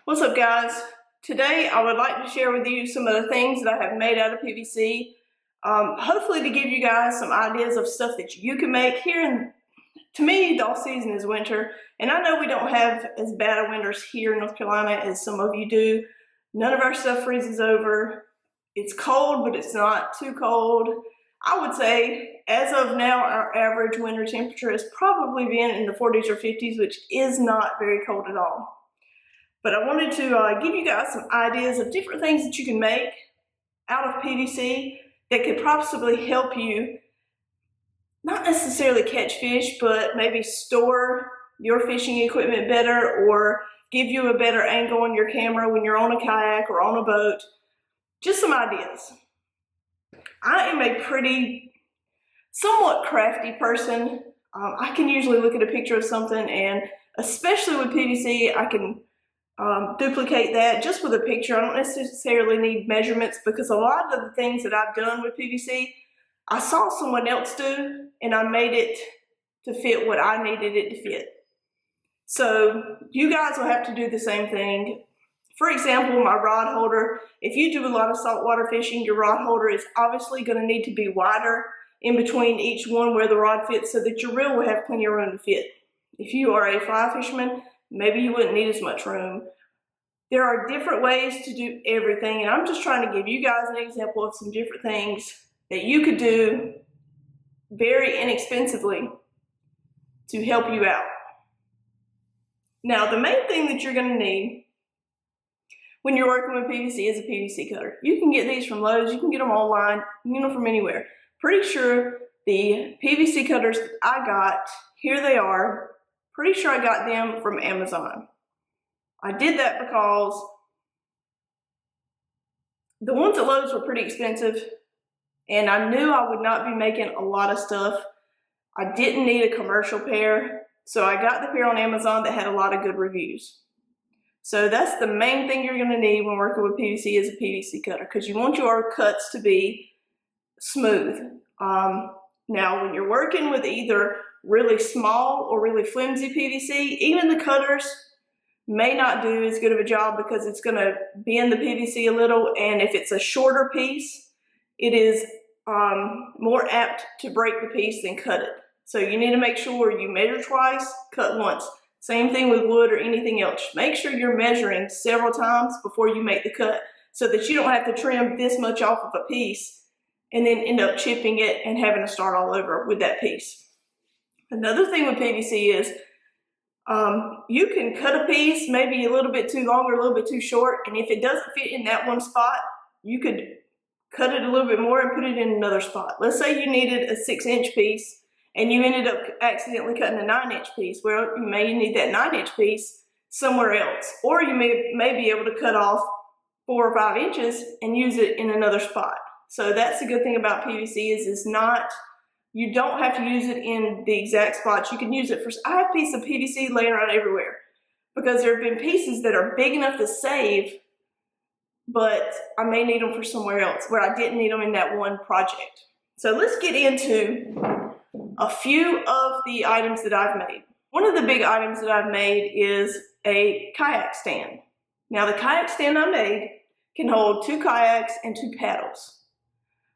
What's up, guys? Today I would like to share with you some of the things that I have made out of PVC, hopefully to give you guys some ideas of stuff that you can make here. To me, the off-season is winter, and I know we don't have as bad of winters here in North Carolina as some of you do. None of our stuff freezes over. It's cold, but it's not too cold. I would say, as of now, our average winter temperature has probably been in the 40s or 50s, which is not very cold at all. But I wanted to give you guys some ideas of different things that you can make out of PVC that could possibly help you not necessarily catch fish, but maybe store your fishing equipment better or give you a better angle on your camera when you're on a kayak or on a boat. Just some ideas. I am a pretty, somewhat crafty person. I can usually look at a picture of something, and especially with PVC, I can duplicate that just with a picture. I don't necessarily need measurements, because a lot of the things that I've done with PVC, I saw someone else do, and I made it to fit what I needed it to fit. So you guys will have to do the same thing. For example, my rod holder, if you do a lot of saltwater fishing, your rod holder is obviously going to need to be wider in between each one where the rod fits, so that your reel will have plenty of room to fit. If you are a fly fisherman, maybe you wouldn't need as much room. There are different ways to do everything, and I'm just trying to give you guys an example of some different things that you could do very inexpensively to help you out. Now, the main thing that you're going to need when you're working with PVC is a PVC cutter. You can get these from Lowe's, you can get them online, you can get them from anywhere. Pretty sure the PVC cutters that I got, here they are, pretty sure I got them from Amazon. I did that because the ones at Lowe's were pretty expensive, and I knew I would not be making a lot of stuff. I didn't need a commercial pair, so I got the pair on Amazon that had a lot of good reviews. So that's the main thing you're going to need when working with PVC is a PVC cutter, because you want your cuts to be smooth. Now, when you're working with either really small or really flimsy PVC, even the cutters may not do as good of a job, because it's going to bend the PVC a little, and if it's a shorter piece, it is more apt to break the piece than cut it. So you need to make sure you measure twice, cut once. Same thing with wood or anything else. Make sure you're measuring several times before you make the cut, so that you don't have to trim this much off of a piece and then end up chipping it and having to start all over with that piece. Another thing with PVC is you can cut a piece maybe a little bit too long or a little bit too short, and if it doesn't fit in that one spot, you could cut it a little bit more and put it in another spot. Let's say you needed a 6-inch piece and you ended up accidentally cutting a 9-inch piece. Well, you may need that 9-inch piece somewhere else, or you may be able to cut off 4 or 5 inches and use it in another spot. So that's the good thing about PVC is you don't have to use it in the exact spots. You can use it for, I have pieces of PVC laying around everywhere, because there have been pieces that are big enough to save, but I may need them for somewhere else where I didn't need them in that one project. So let's get into a few of the items that I've made. One of the big items that I've made is a kayak stand. Now, the kayak stand I made can hold 2 kayaks and 2 paddles.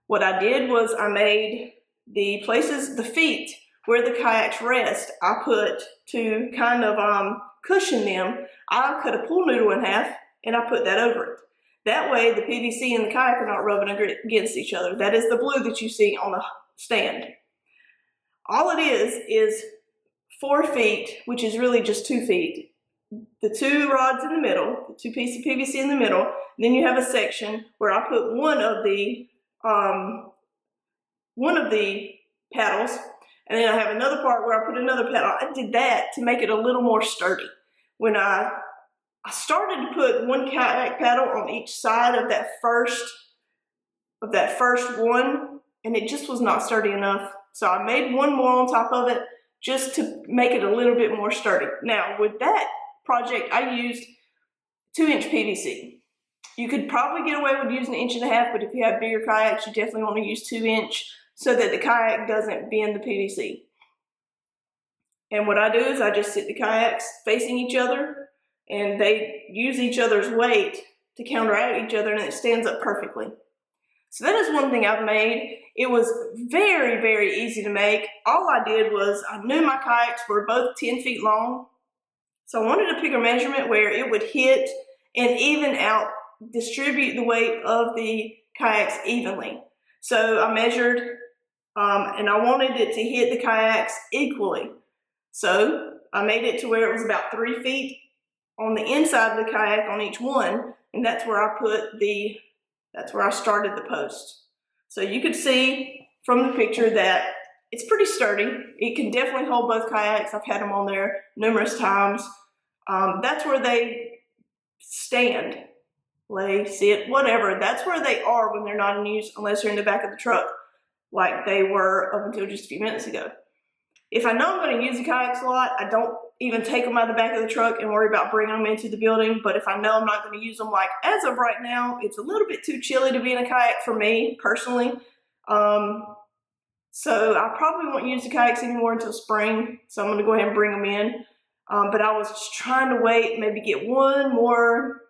What I did was I made the places, the feet where the kayaks rest, I put to kind of cushion them. I cut a pool noodle in half and I put that over it. That way the PVC and the kayak are not rubbing against each other. That is the blue that you see on the stand. All it is 4 feet, which is really just 2 feet. The 2 rods in the middle, the 2 pieces of PVC in the middle. Then you have a section where I put one of the paddles, and then I have another part where I put another paddle. I did that to make it a little more sturdy. When I started to put one kayak paddle on each side of that first one, and it just was not sturdy enough. So I made one more on top of it just to make it a little bit more sturdy. Now, with that project, I used 2-inch PVC. You could probably get away with using 1.5 inches, but if you have bigger kayaks, you definitely want to use 2-inch so that the kayak doesn't bend the PVC. And what I do is I just sit the kayaks facing each other, and they use each other's weight to counteract each other, and it stands up perfectly. So that is one thing I've made. It was very, very easy to make. All I did was I knew my kayaks were both 10 feet long. So I wanted to pick a measurement where it would hit and even out, distribute the weight of the kayaks evenly. So I measured and I wanted it to hit the kayaks equally. So I made it to where it was about 3 feet on the inside of the kayak on each one, and that's where I started the post. So you could see from the picture that it's pretty sturdy. It can definitely hold both kayaks. I've had them on there numerous times. That's where they stand, lay, sit, whatever. That's where they are when they're not in use, unless they're in the back of the truck, like they were up until just a few minutes ago. If I know I'm going to use the kayaks a lot, I don't even take them out of the back of the truck and worry about bringing them into the building. But if I know I'm not going to use them, like as of right now, it's a little bit too chilly to be in a kayak for me personally. So I probably won't use the kayaks anymore until spring. So I'm going to go ahead and bring them in. But I was just trying to wait, maybe get one more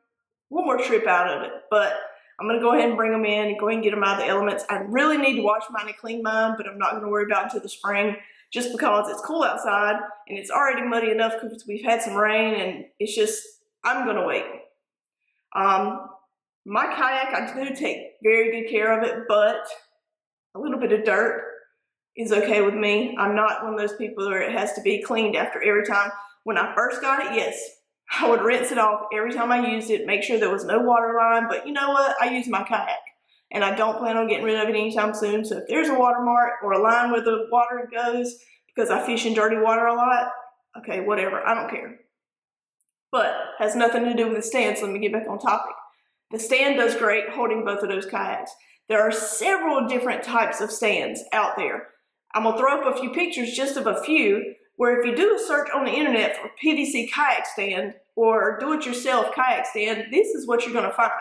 trip out of it. But I'm going to go ahead and bring them in and go ahead and get them out of the elements. I really need to wash mine and clean mine, but I'm not going to worry about it until the spring, just because it's cool outside and it's already muddy enough because we've had some rain, and it's just, I'm going to wait. My kayak, I do take very good care of it, but a little bit of dirt is okay with me. I'm not one of those people where it has to be cleaned after every time. When I first got it, yes, I would rinse it off every time I used it, make sure there was no water line, but you know what? I use my kayak, and I don't plan on getting rid of it anytime soon. So if there's a watermark or a line where the water goes, because I fish in dirty water a lot, okay, whatever, I don't care. But has nothing to do with the stand, so let me get back on topic. The stand does great holding both of those kayaks. There are several different types of stands out there. I'm gonna throw up a few pictures, just of a few, where if you do a search on the internet for PVC kayak stand or do-it-yourself kayak stand, this is what you're gonna find.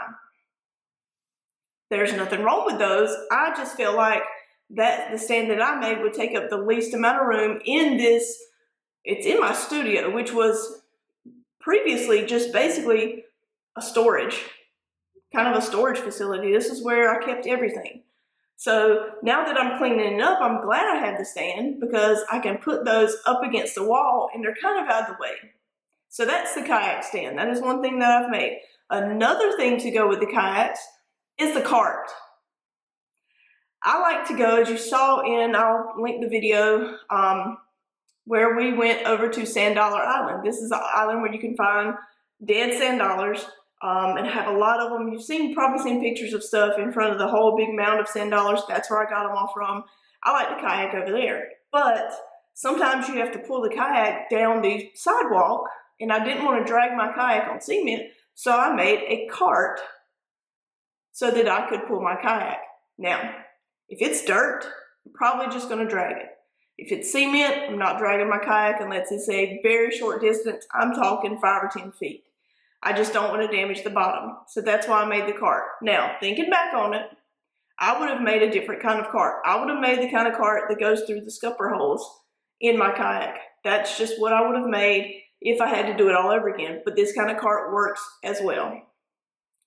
There's nothing wrong with those. I just feel like that the stand that I made would take up the least amount of room in this. It's in my studio, which was previously just basically a storage, kind of a storage facility. This is where I kept everything. So now that I'm cleaning it up, I'm glad I have the stand, because I can put those up against the wall and they're kind of out of the way. So that's the kayak stand. That is one thing that I've made. Another thing to go with the kayaks is the cart. I like to go, as you saw in, I'll link the video, where we went over to Sand Dollar Island. This is an island where you can find dead sand dollars. And have a lot of them. You've probably seen pictures of stuff in front of the whole big mound of sand dollars. That's where I got them all from. I like to kayak over there, but sometimes you have to pull the kayak down the sidewalk, and I didn't want to drag my kayak on cement, so I made a cart so that I could pull my kayak. Now, if it's dirt, I'm probably just going to drag it. If it's cement, I'm not dragging my kayak unless it's a very short distance. I'm talking 5 or 10 feet. I just don't want to damage the bottom. So that's why I made the cart. Now, thinking back on it, I would have made a different kind of cart. I would have made the kind of cart that goes through the scupper holes in my kayak. That's just what I would have made if I had to do it all over again. But this kind of cart works as well.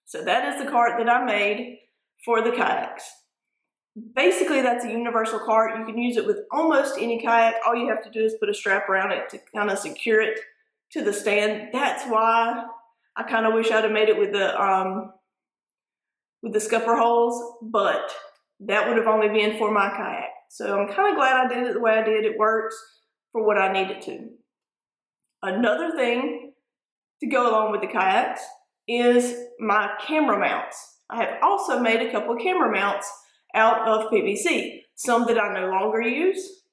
So that is the cart that I made for the kayaks. Basically, that's a universal cart. You can use it with almost any kayak. All you have to do is put a strap around it to kind of secure it to the stand. That's why I kind of wish I'd have made it with the scupper holes, but that would have only been for my kayak. So I'm kind of glad I did it the way I did. It works for what I needed to. Another thing to go along with the kayaks is my camera mounts. I have also made a couple of camera mounts out of PVC. Some that I no longer use,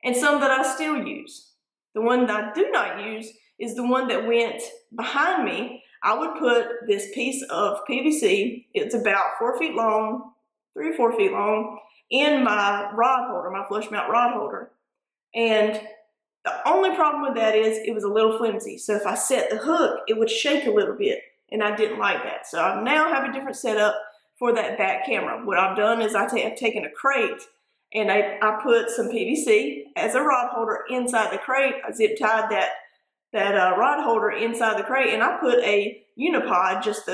and some that I still use. The one that I do not use is the one that went behind me. I would put this piece of PVC, it's about 4 feet long, 3 or 4 feet long, in my rod holder, my flush mount rod holder. And the only problem with that is it was a little flimsy. So if I set the hook, it would shake a little bit, and I didn't like that. So I now have a different setup for that back camera. What I've done is I've taken a crate, and I put some PVC as a rod holder inside the crate. I zip tied that rod holder inside the crate, and I put a unipod, just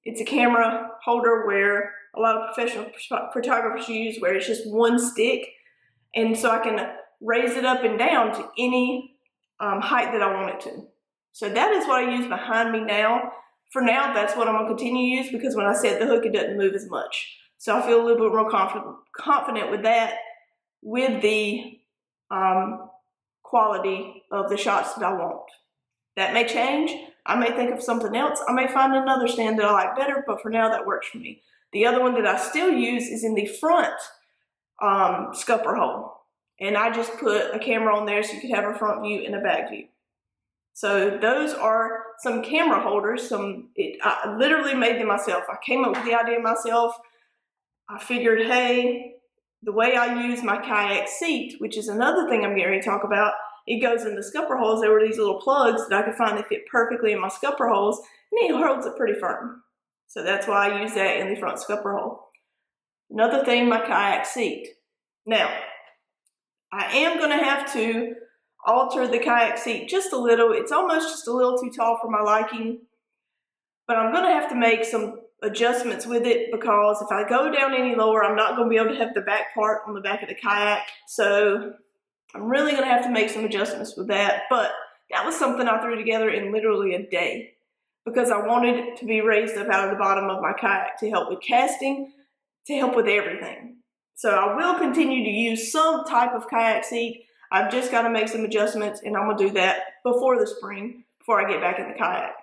it's a camera holder where a lot of professional photographers use, where it's just one stick, and so I can raise it up and down to any height that I want it to. So that is what I use behind me now. For now, that's what I'm gonna continue to use, because when I set the hook, it doesn't move as much. So I feel a little bit more confident with that, with the quality of the shots that I want. That may change. I may think of something else. I may find another stand that I like better, but for now that works for me. The other one that I still use is in the front scupper hole. And I just put a camera on there so you could have a front view and a back view. So those are some camera holders. I literally made them myself. I came up with the idea myself. I figured, hey, the way I use my Kayak Seat, which is another thing I'm getting ready to talk about, it goes in the scupper holes. There were these little plugs that I could find that fit perfectly in my scupper holes, and it holds it pretty firm. So that's why I use that in the front scupper hole. Another thing, my Kayak Seat. Now, I am going to have to alter the Kayak Seat just a little. It's almost just a little too tall for my liking, but I'm going to have to make some adjustments with it, because if I go down any lower, I'm not going to be able to have the back part on the back of the kayak. So I'm really going to have to make some adjustments with that. But that was something I threw together in literally a day, because I wanted it to be raised up out of the bottom of my kayak to help with casting, to help with everything. So I will continue to use some type of Kayak Seat. I've just got to make some adjustments, and I'm going to do that before the spring, before I get back in the kayak.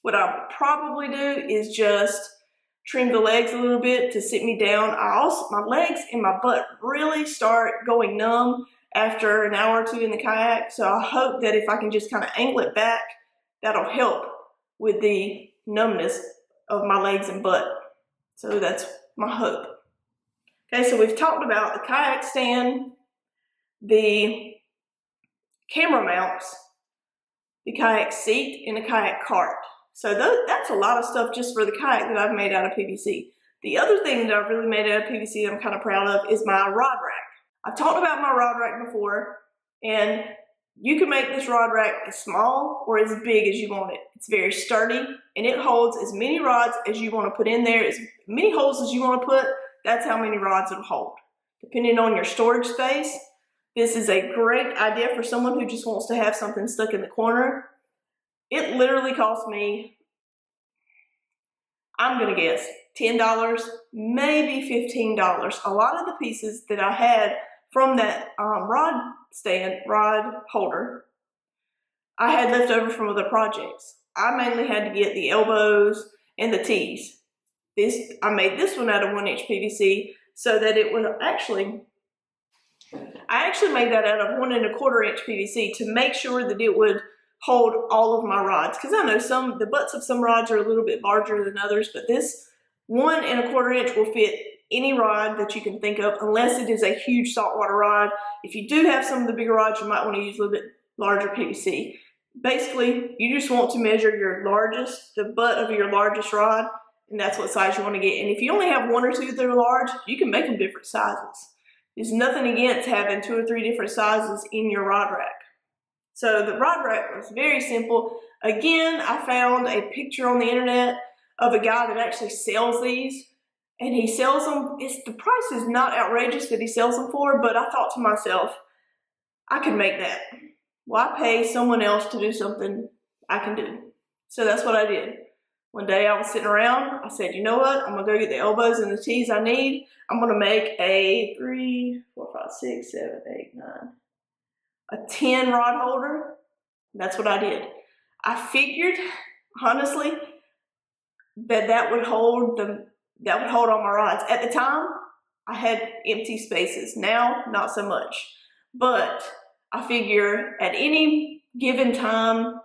What I would probably do is just trim the legs a little bit to sit me down. My legs and my butt really start going numb after an hour or two in the kayak. So I hope that if I can just kind of angle it back, that'll help with the numbness of my legs and butt. So that's my hope. Okay, so we've talked about the kayak stand, the camera mounts, the Kayak Seat, and the kayak cart. So that's a lot of stuff just for the kayak that I've made out of PVC. The other thing that I've really made out of PVC that I'm kind of proud of is my rod rack. I've talked about my rod rack before, and you can make this rod rack as small or as big as you want it. It's very sturdy, and it holds as many rods as you want to put in there, as many holes as you want to put. That's how many rods it'll hold. Depending on your storage space, this is a great idea for someone who just wants to have something stuck in the corner. It literally cost me, I'm going to guess, $10, maybe $15. A lot of the pieces that I had from that rod holder, I had left over from other projects. I mainly had to get the elbows and the T's. I made this one out of 1-inch PVC so that it would I actually made that out of 1 1/4-inch PVC to make sure that it would hold all of my rods, because I know the butts of some rods are a little bit larger than others, but this 1 1/4-inch will fit any rod that you can think of, unless it is a huge saltwater rod. If you do have some of the bigger rods, you might want to use a little bit larger PVC. Basically, you just want to measure the butt of your largest rod, and that's what size you want to get. And if you only have 1 or 2 that are large, you can make them different sizes. There's nothing against having 2 or 3 different sizes in your rod rack. So the rod rack was very simple. Again, I found a picture on the internet of a guy that actually sells these, and he sells them. The price is not outrageous that he sells them for, but I thought to myself, I could make that. Why pay someone else to do something I can do? So that's what I did. One day I was sitting around, I said, you know what? I'm gonna go get the elbows and the T's I need. I'm gonna make a 3, 4, 5, 6, 7, 8, 9, a 10 rod holder. That's what I did. I figured, honestly, that would hold all my rods. At the time, I had empty spaces. Now, not so much. But I figure at any given time,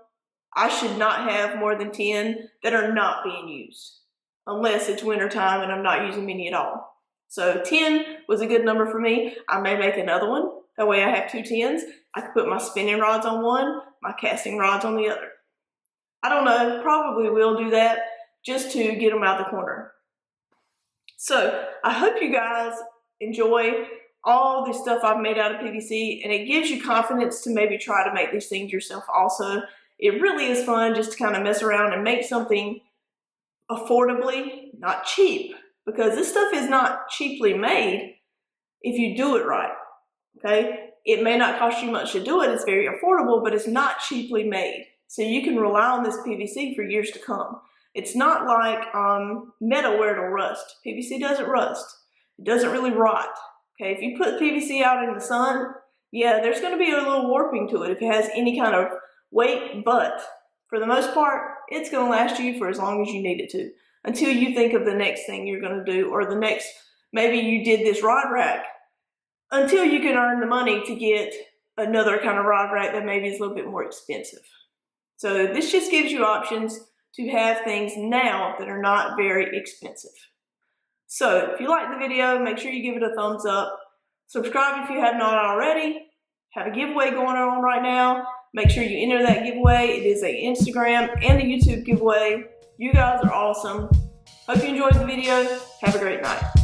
I should not have more than 10 that are not being used, unless it's winter time and I'm not using many at all. So 10 was a good number for me. I may make another one. That way I have 2 10s. I could put my spinning rods on one, my casting rods on the other. I don't know, probably will do that just to get them out the corner. So I hope you guys enjoy all the stuff I've made out of PVC, and it gives you confidence to maybe try to make these things yourself also. It really is fun just to kind of mess around and make something affordably, not cheap, because this stuff is not cheaply made if you do it right, okay? It may not cost you much to do it, it's very affordable, but it's not cheaply made. So you can rely on this PVC for years to come. It's not like metal where it'll rust. PVC doesn't rust. It doesn't really rot. Okay, if you put PVC out in the sun, yeah, there's going to be a little warping to it if it has any kind of weight, but for the most part, it's going to last you for as long as you need it to, until you think of the next thing you're going to do, or the next, maybe you did this rod rack, until you can earn the money to get another kind of rod rack that maybe is a little bit more expensive. So this just gives you options to have things now that are not very expensive. So if you like the video, make sure you give it a thumbs up. Subscribe if you have not already. Have a giveaway going on right now. Make sure you enter that giveaway. It is an Instagram and a YouTube giveaway. You guys are awesome. Hope you enjoyed the video. Have a great night.